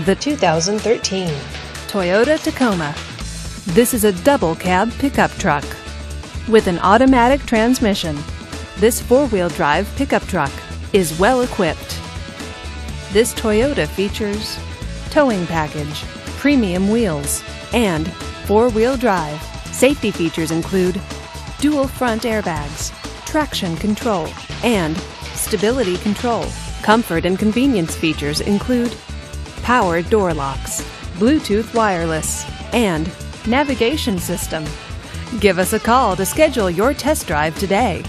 The 2013 Toyota Tacoma. This is a double cab pickup truck with an automatic transmission. This four-wheel drive pickup truck is well equipped. This Toyota features towing package, premium wheels, and four-wheel drive. Safety features include dual front airbags, traction control, and stability control. Comfort and convenience features include power door locks, Bluetooth wireless, and navigation system. Give us a call to schedule your test drive today.